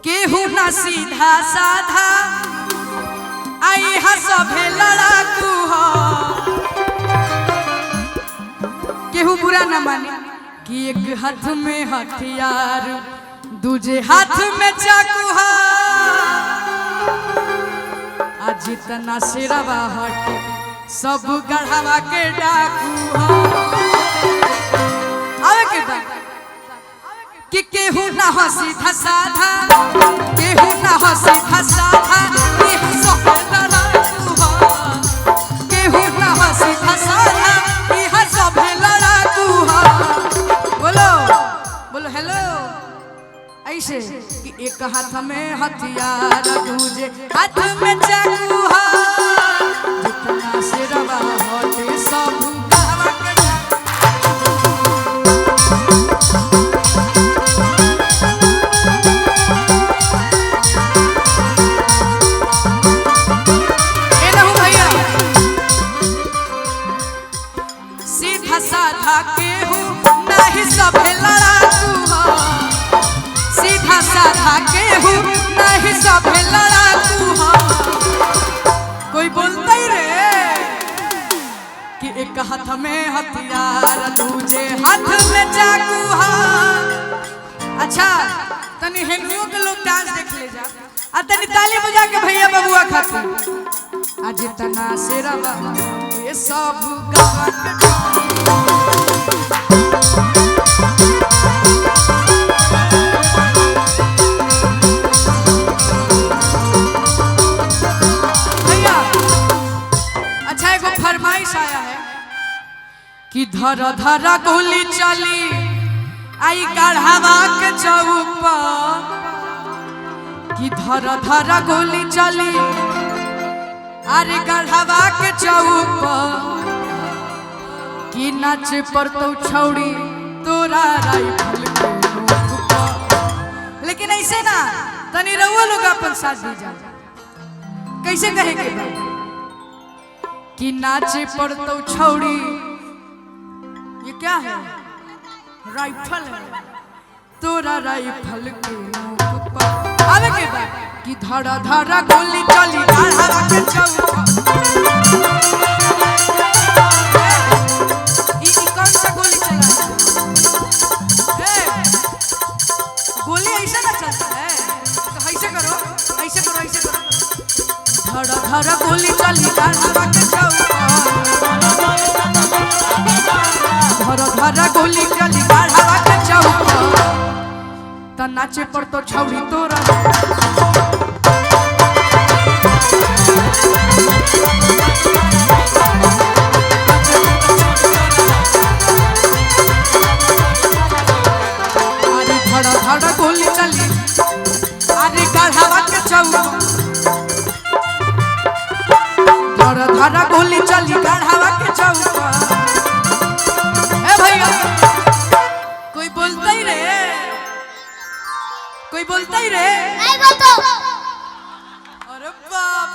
केहू ना सीधा साधा आई हसभे लड़ाकू हो केहू बुरा न माने कि एक हाथ में हथियार दूजे हाथ में चाकू हो आज जितना सिरवा हटे सब गढ़वा के डाकू हो आवे के बा कि केहू ना हो सीधा साधा केहू ना हो सीधा साधा ये हसभे लड़ाकू हो केहू ना हो सीधा साधा ये हसभे लड़ाकू हो बोलो बोलो हेलो ऐसे कि एक हाथ में हथियार दूजे हाथ में चाकू हो जितना सिरवा होते सब गढ़वा के साधा केहू नहीं सभे लड़ाकू हो सीधा साधा केहू नहीं सभे लड़ाकू हो कोई बोलता ही रे कि एक हाथ में हथियार दूजे हाथ में चाकू हो अच्छा तनी हेनुओ के लोग डांस देख ले जा आ तनी ताली बजा के भैया बबुआ खातिर आज तना सिरवा ये सब गवा के आया है कि धर धर गोली चली आई गढ़वा के चौक कि धर धर गोली चली अरे गढ़वा के चौक कि नाच पर तो छौड़ी तोरा राइफल के नोक पर लेकिन ऐसे ना तनी रउआ लोग अपन साथ दी जा कैसे कहे के बा कि नाचे पर तो छौड़ी ये क्या है राइफल है तोरा राइफल के नोक पर आवे के बाद कि धड़ा धड़ा गोली चली गढ़वा के चौक ई कौन सा गोली चला है गोली ऐसा ना चलता है तो ऐसे करो ऐसे करो ऐसे करो धड़ा धड़ा गोली चली गढ़वा के चौक धड़ा धड़ा गोली चली गढ़वा के चौक त नाचे पर तो छौड़ी तोरा अरे धड़ा धड़ा गोली चली अरे गढ़वा के चौक धड़ा धड़ा गोली चली गढ़वा के चौक ए भैया कोई बोलता ही रे कोई बोलता ही रे नहीं बोलतो अरे बाप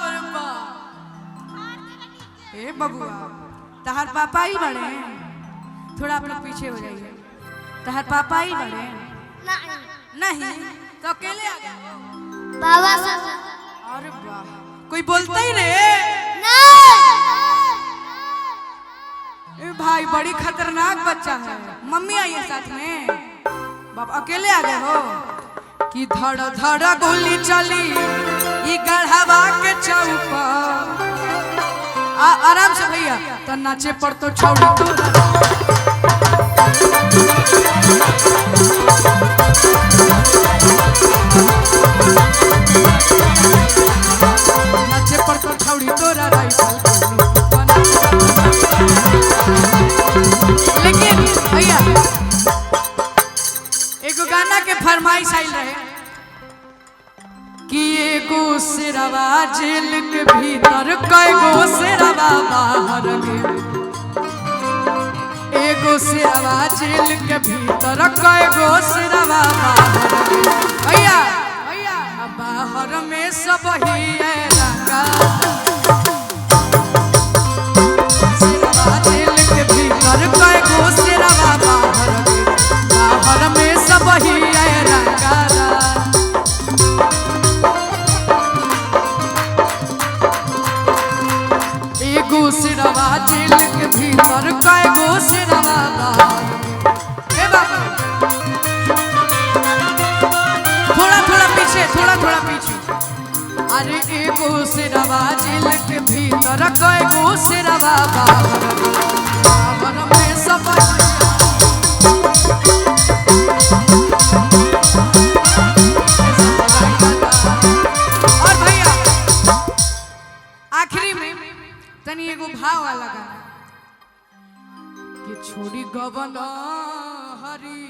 ए बबुआ तहार पापा ही बड़े थोड़ा आप लोग पीछे हो जाइए तहार पापा ही बड़े नहीं तो अकेले आ गए बाबा से अरे वाह कोई बोलता ही रे ए भाई बड़ी खतरनाक बच्चा है मम्मी आई है साथ में बाबा अकेले आ गए हो कि धड़ धड़ गोली चली ई गढ़वा के चौक आराम से भैया तो नाचे पर तो छौड़ी तोरा नाचे पर तो छौड़ी तोरा राइफल लेकिन भैया एगो गाना के फरमाइश आइल रहे कि एगो सिरवा जेल के भीतर कईगो सिरवा बाहर गे एगो सिरवा जेल के भीतर कईगो सिरवा बाहर गे भैया भैया बाहर में सब ही है रंगा सिरवा जेल के भीतर कईगो सिरवा बाहर गे बाहर में सब ही है रंगा अरे एगो सिरवा जेल के भीतर कएगो सिरवा बाहर में सब और भैया आखिरी में तनी एगो भाव वाला गाना कि छोड़ी गवन हरी